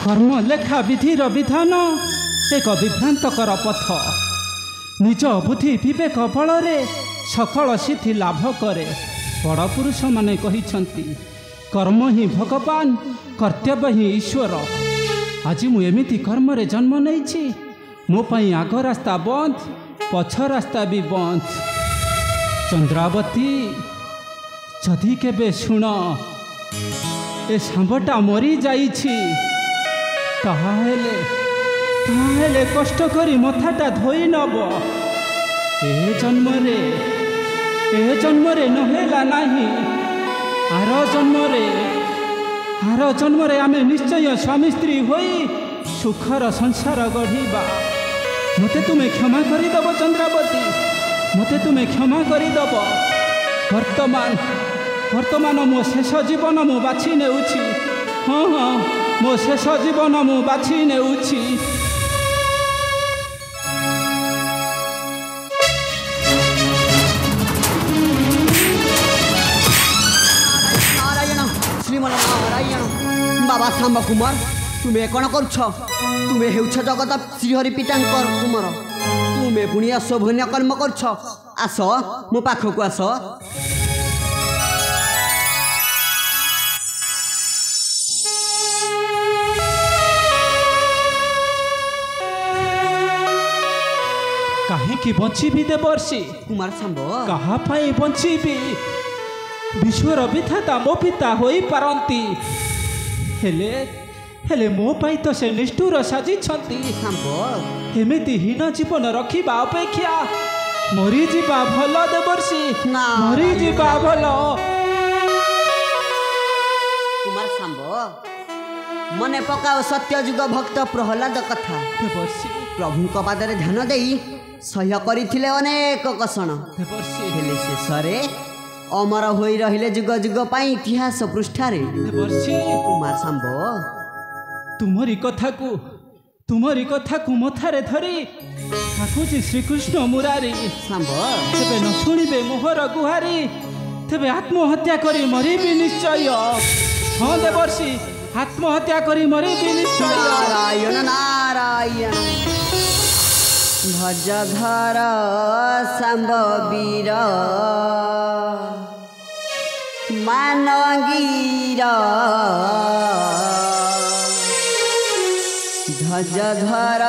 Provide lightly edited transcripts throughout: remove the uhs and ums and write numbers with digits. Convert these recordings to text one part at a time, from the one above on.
कर्म लेखा विधिर विधान एक विभ्रांतकर पथ निज बुद्धि विवेक बल सकल सिद्धि लाभ करे। बड़ पुरुष माने कहिछंती कर्म ही भगवान कर्तव्य ही ईश्वर। आज मु एमिति कर्म रे जन्म नहीं मो पाई आग रास्ता बंद पछ रास्ता भी बंद। चंद्रावती जदि केबे शुण ए सांबटा मरी जाइछि ताहेले कष्ट करी मथाटा धोई नब। ए जन्मरे नहेला नाही आर जन्मरे आमे निश्चय स्वामी स्त्री होई सुखर संसार गढ़िबा। मते तुमे क्षमा करिदब चंद्रावती, मते तुमे क्षमा करिदब। वर्तमान मो शेष जीवन मु बाछि नेउछि। हाँ हाँ मो शेष जीवन मु बाछि नेउछि। बाबा सांब कुमार तुम्हें कौन करुछ? तुम्हें हेउछ जगत श्रीहरि पितांकर कुमार। तुम्हें पुणी अशोभनीय कर्म करुछ। आस मो पाखक आस। काहेकि बंचीबी देवर्षि कुमार सांब? कहा पाई बंचीबी? विश्वर विधाता मो पिता होई पारंती हेले मो पाई तो से निष्ठुर साजी छंती। सांब एमिति हीन जीवन रखिबा अपेक्षा मरी जीवा भल देवर्षि। मरी जीवा भल। कुमार सांब मने पकाओ सत्ययुग भक्त प्रहलाद कथा। देवर्षि प्रभु पादरे ध्यान देई सह्य करिथिले अनेक कषण। देवर्षि हेले शेषरे अमर होई रहिले जुग जुग पाई इतिहास पृष्ठारे। देवर्षि कुमार सांब तुमरी कथा को मथारे धरी ठाकुजी श्रीकृष्ण मुरारी। सांब तेबे न शुणिबे मोहर गुहारी तेबे आत्महत्या करी मरिबी निश्चय। हाँ देवर्षि आत्महत्या करी मरिबी निश्चय। नारायण नारायण भजधर सांब वीर मानगीर ध्वजधर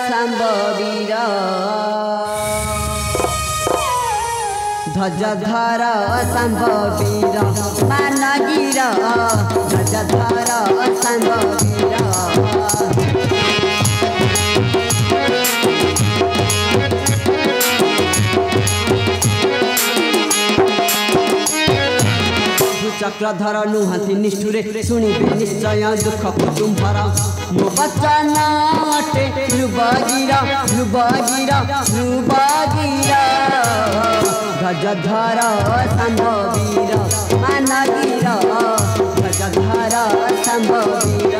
सांब वीर ध्वजधर सांब वीर मानगीर ध्वजधर सांब वीर। चक्रधर नुहति निष्ठुरे शुणिबे निश्चय दुख कुटुंबर। मो बचन अटे ध्रुवगीर ध्रुवगीर ध्रुवगीर ध्वजधर सांब वीर मानगीर ध्वजधर सांब वीर।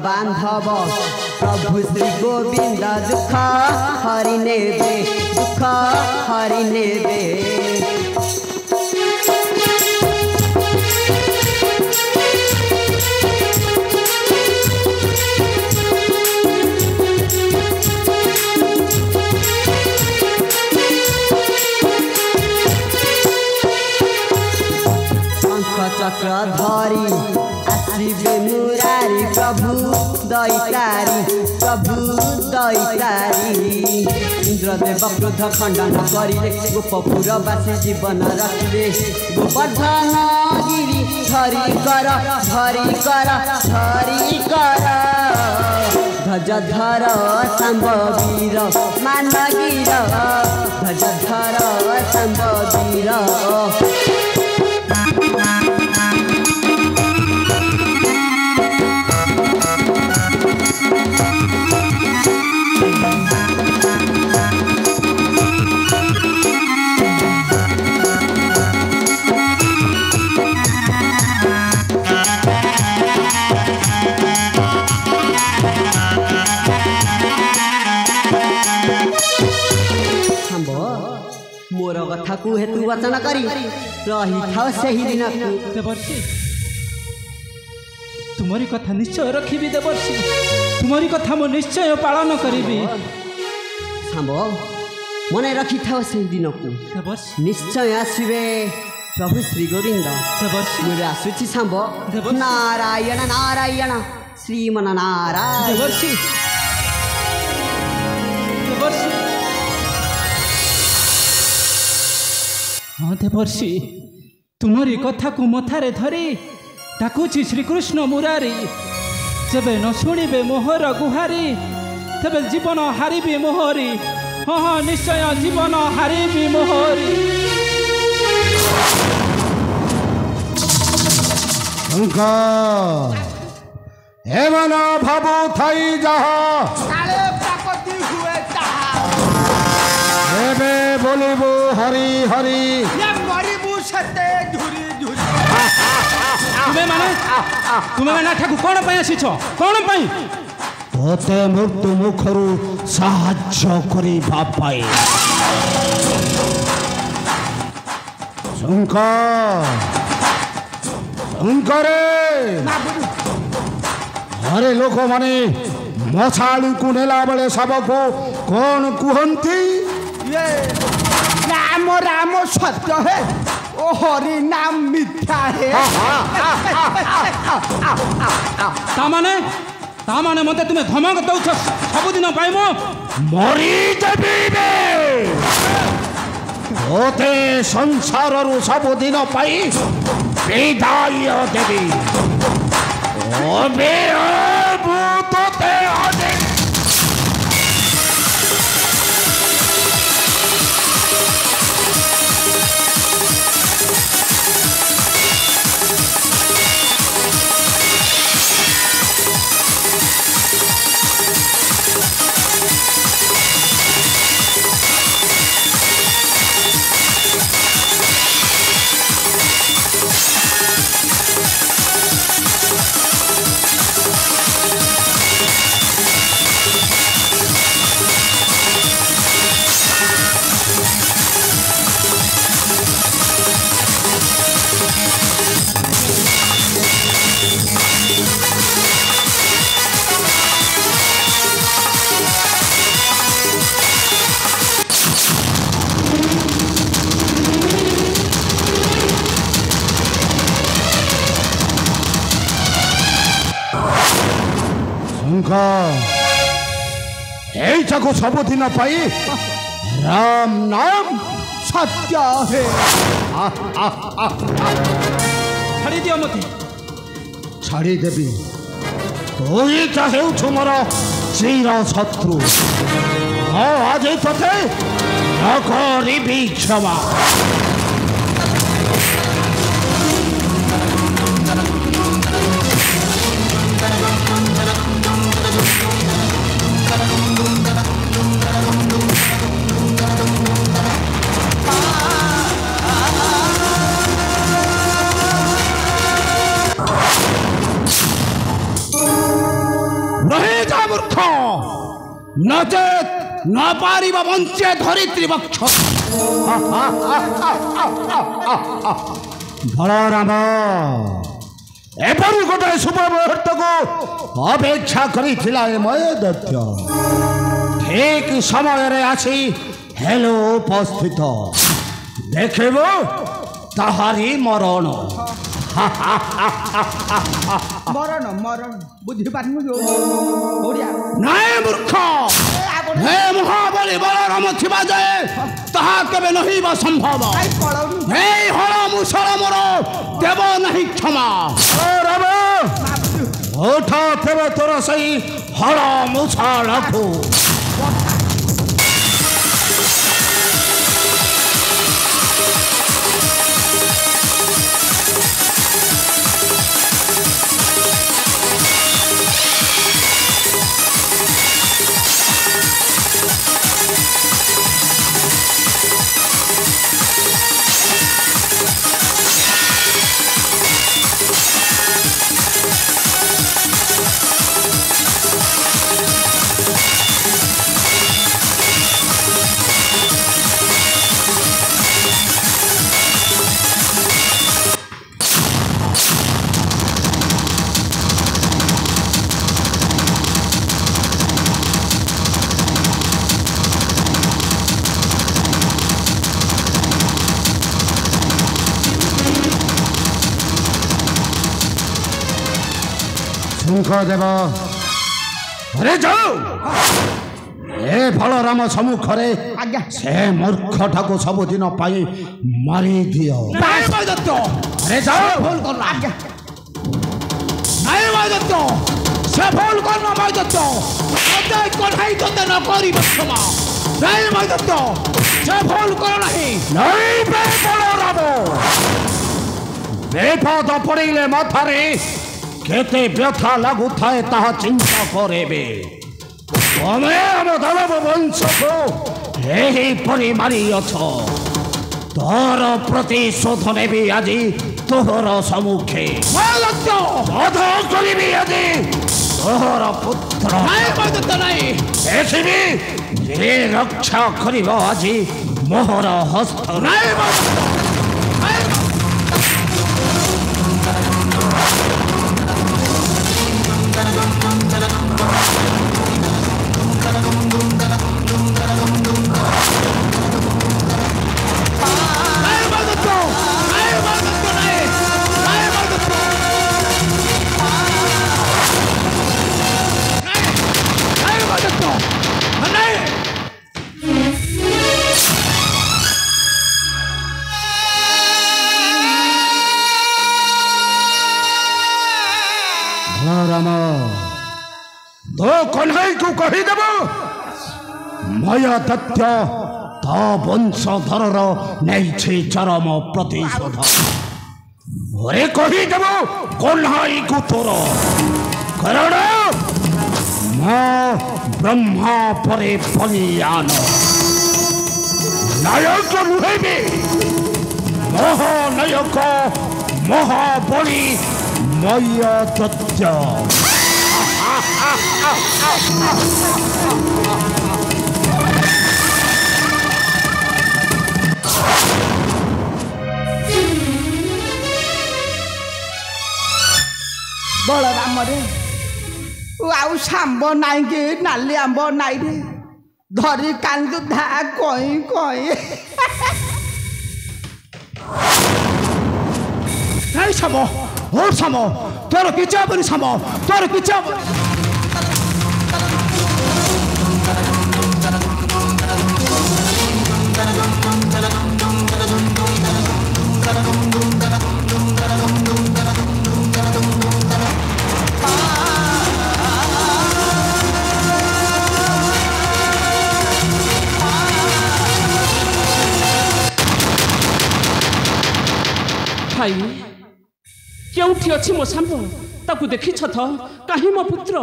बांधव प्रभु श्री गोविंद दुख हरि नेबे दुख हरि नेबे। चक्र धरी आसिबे मुरारी प्रभु दैतारी प्रभु दैतारी। इंद्रदेव क्रोध खंडन करिले गोपपुरवासी जीवन रखिले। गोवर्धन गिरी धरी कर धरी कर धरी कर ध्वजधर सांब वीर मानगीर ध्वजधर सांब वीर। कथा को हेतु वचन करी रही था सही दिन को देवर्षि तुम्हारी कथा निश्चय रखी देवर्षि तुम्हारी कथा मु निश्चय पालन करी सांब मन रखी था से दिन को देवर्षि निश्चय आसवे प्रभु श्री गोविंद देवर्षि मुझे आसुची सांब नारायण नारायण श्रीमन नारायण देवर्षि देवर्षि हाँ देवर्षि तुम्हारी कथा को मथारे धरी डाकुची श्रीकृष्ण मुरारी जबे न शुणिबे मोहर गुहारी तबे जीवन हारिबी मोहरी हाँ हाँ निश्चय जीवन हारिबी मोहरी हेमन भाबू थाई जहा काले प्राकृति हुए ताहा एबे बोलिबू हरि हरि ये मरिबू सते धुरी धुरी तुम्हें माने ठाकु कौन पाई आसीछ कौन पाई तोते मृत्यु मुखरु साहाय्य करिबा पाई शंकरे घरे लोक माने मछालू को नेला बेले सबको कौन कुहंती ये राम राम सत्य है ओ हरि नाम मिथ्या है तामाने मते तुम्हें धमक दउछ सब दिन पाइमो मरी देबीबे ओते संसार रु सब दिन पाई विदाय देवी ओबे भूतते आदे को सब दिन पाई राम नाम सत्य है छाड़ी दियो मते छाड़ी देवी तो ही चाहे मोर चिर शत्रु हाँ आज तथे नकरी क्षमा नचेत न पारिब वंचे धरित्री वक्ष बलराम एपरी गोटे शुभ मुहूर्त को अपेक्षा करिथिला मयदत्य ठीक समय आसी हेलो उपस्थित देखब ताहारी मरण मरण मरण बुद्धि पारमु जो ओडिया नाय मूर्ख हे महाबली बलराम थिबा जाए ताहा केबे नहीं बा संभव हे हळ मुसळ मोर देव नहीं क्षमा राम उठा तेरे तोर सही हळ मुसळ को ଶଙ୍ଖଦେବ ଘରେ ଯାଉ ଏ ବଳରାମ ସମ୍ମୁଖରେ ଆଜ୍ଞା। ସେ ମୂର୍ଖଟାକୁ ସବୁଦିନ ପାଇଁ ମାରିଦିଅ। ଘରେ ଯାଉ ଭୁଲ କର ଆଜ୍ଞା ନାଇଁ ମାଇଦତ୍ତ ସେ ଭୁଲ କର ମାଇଦତ୍ତ ମତେ କଢାଇ ତତେ ନ କରିବ କ୍ଷମା। ନାଇଁ ମାଇଦତ୍ତ ସେ ଭୁଲ କର ନାହିଁ। ନାଇଁ ବେ ବଳରାମ ବିପଦ ପଡ଼ିଲେ ମାଥାରେ କେତେ ବ୍ୟଥା ଲାଗୁଥାଏ ତାହା ଚିନ୍ତା କରିବେ। ତମେ ଆମ ଦାନବ ବଂଶକୁ ଏହିପରି ମାରିଅଛ ତୋର ପ୍ରତିଶୋଧ ନେବି ଆଜି ତୋର ସମ୍ମୁଖେ। ବଧ କରିବି ଆଜି ତୋର ପୁତ୍ର। ଦେଖିବି ଯେ ରକ୍ଷା କରିବ ଆଜି ମୋହର ହସ୍ତ। तो कन्हई को कहीदेव मयदत्त तो वंशधर नहीं चरम प्रतिशोध कहीदेव कन्हई को तोर कारण ब्रह्मा परे बलियान नायक नुहेबी महानायक महाबली मयदत्त। बलराम रे आउ सांब नाई के नाली आंब नाई रे धरी कांदु धा कई कई नहीं सामो हो सामो तोर किचा बनी सामो तोर किचा भाई क्योंठी अच्छी मो सांब ताकू देखी छ कहीं मो पुत्र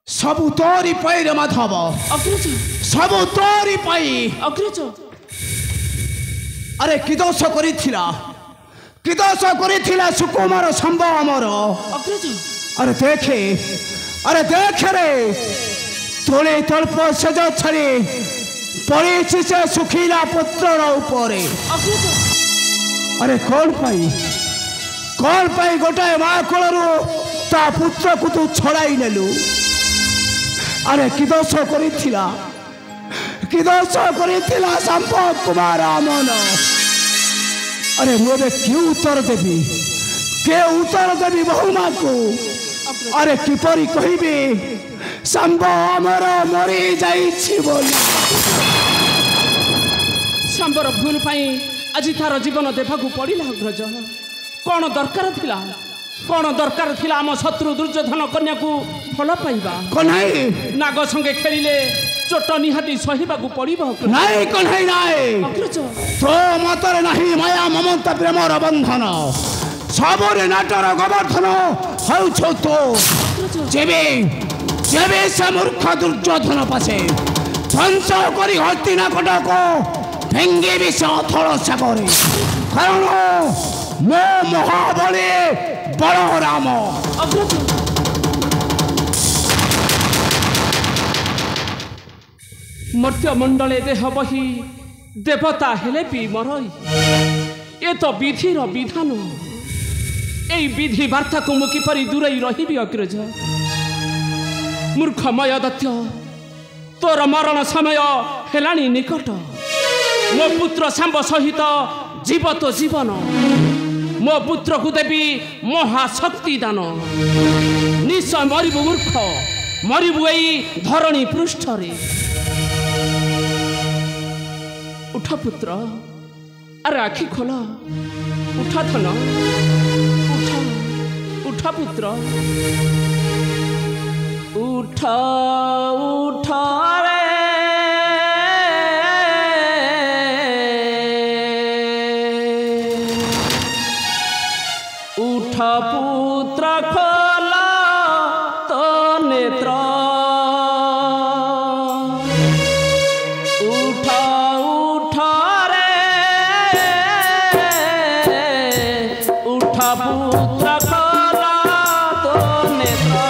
सबु तोरी पाई रे माधव अग्रज सबु तोरी पाई अग्रज अरे कि दोष करिथिला सुकुमार सांब अमर अग्रज अरे देखे रे तोले तल्प सेज छड़ी पड़ी से सुखीला पुत्र ऊपर अग्रज अरे कौन पाई गोटाए माँ कोलू ता पुत्र को तू छड़ाई नेलु। अरे कि दोष करिथिला सांब कुमार अमन। अरे मुझे क्यों उत्तर देवी बहुमा को। अरे किपरी कहबी सांब अमर मरी जाइछि बोली। सांबर भूल पाई आज तार जीवन देवाकू पड़ा अग्रज कौन दरकार थिला आम शत्रु दुर्योधन कन्या को फल पाइबा नाग संगे खेलिले चोट निहाती सहिबाकू पड़िबो नहीं कन्हई नहीं अग्रज तो मतरे नहीं माया ममता प्रेमर बंधन सबरे नाटर गोवर्धन हौछ तो जेबे से मूर्ख दुर्योधन पासे ध्वंस करी हस्तिनाकट को भेंगे भी से अथल सागर कारण मो महाबली बलराम। मर्त्य मंडले देह बही देवता हेले भी मरई ए तो विधिर विधान ए विधि वार्ता को मु किपरि दूरई रहिबी अग्रज। मूर्ख मयदत्त तोर मरण समय हेलानी निकट मो पुत्र सांब सहित जीव तो जीवन मो पुत्र को देवी महाशक्ति दान निश्चय मरबू मूर्ख मरबू एई धरणी पृष्ठरे उठ पुत्र अरे आखि खोल उठ धन उठ उठ पुत्र उठ उठ रे उठ पुत्र खोल तो नेत्र उठ उठ रे उठ पुत्र खोल तो नेत्र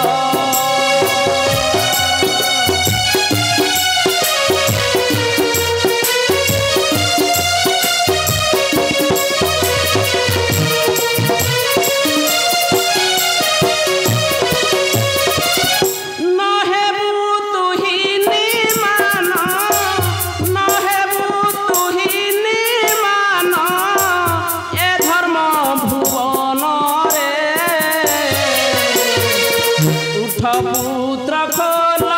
पुत्र खोल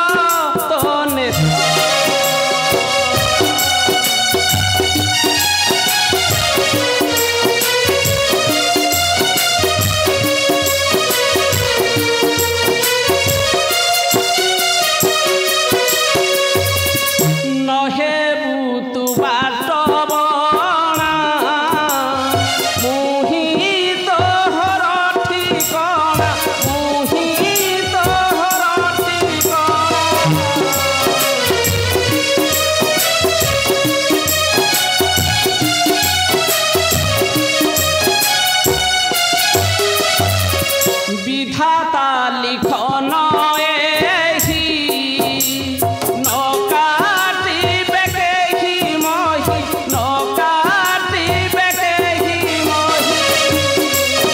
तो नेत्र नहेबू तू बाट बणा मुही तोहर ठिकଣା मुही विधाता लिखन एही न काटिबे केहि मही न काटिबे केहि मही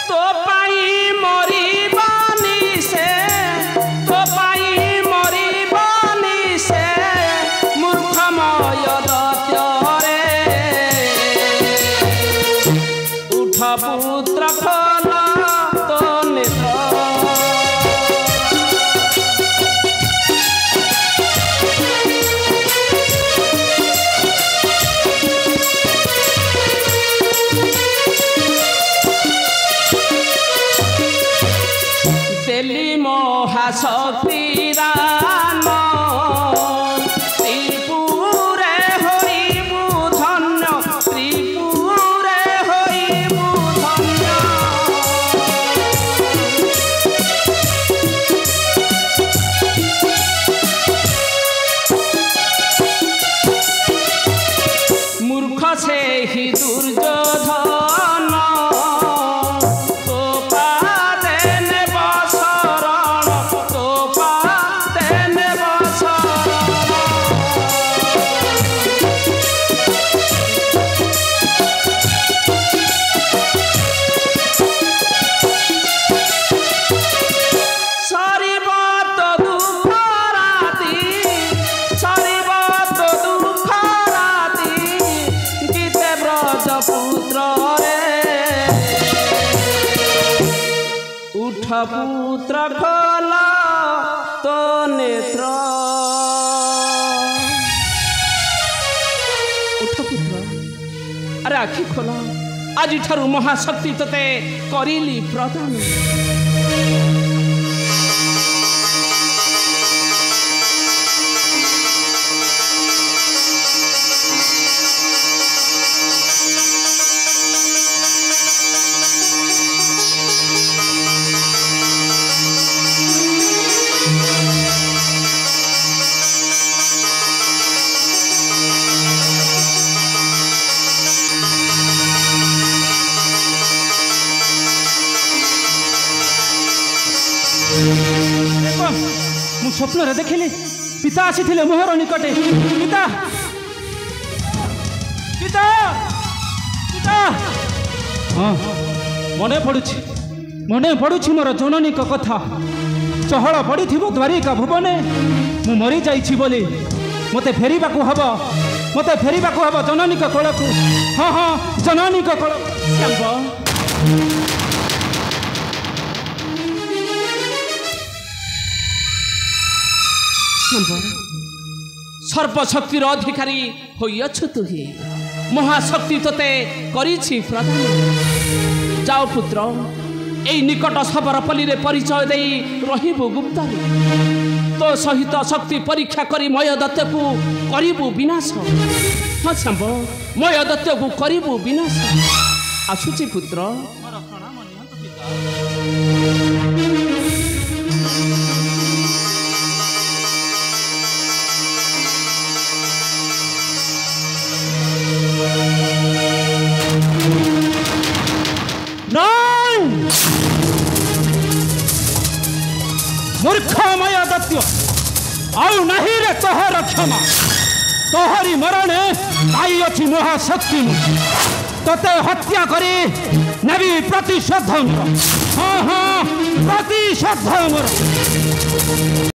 तो पाई मरिबानी से तो पाई मरिबानी से मूर्खमय दत्ୟରେ उठ पुत्र खोल तो नेत्र देली महाशक्ति राम त्रिपुरे होइबू धन्य त्रिपुरे होइबू धन्य मूर्ख से ही दुर्योधन तो पादे नेब शरण तो पादे नेब शरण सरिबत दुख राति सरिबत दुख राति गीते ब्रज पुत्र रे उठ पुत्र खोल तो नेत्र उठ पुत्र अरे आखि खोल आज ठारू महाशक्ति तते करिली प्रदान स्वप्न रे देखिली पिता आसी मोहर निकटे पिता पिता पिता हाँ मने पड़ुछि मोर जननी कथा चहल पड़ी द्वारिका भुवने मु मरी जाइछि बोली मते फेरिबाकू हबो जननी को कोलकू हाँ हाँ जननी को कोल सर्वशक्तिर अधिकारी होइअछु तुही महाशक्ति तोते करिछि प्रदान जाओ पुत्र एई निकट सबरपल्ली रे परिचय देई रहिबु गुप्त तो सहित शक्ति परीक्षा करी मय दत्त को करिबु विनाश हाँ सांब मय दत्त को करिबु विनाश आसुची पुत्र मूर्खमय दत्य आउ नहीं रे तोहर क्षमा तोहरी मरणे आई अच्छी महाशक्ति तोते हत्या करी नेबी प्रतिशोध हाँ हाँ प्रतिशोध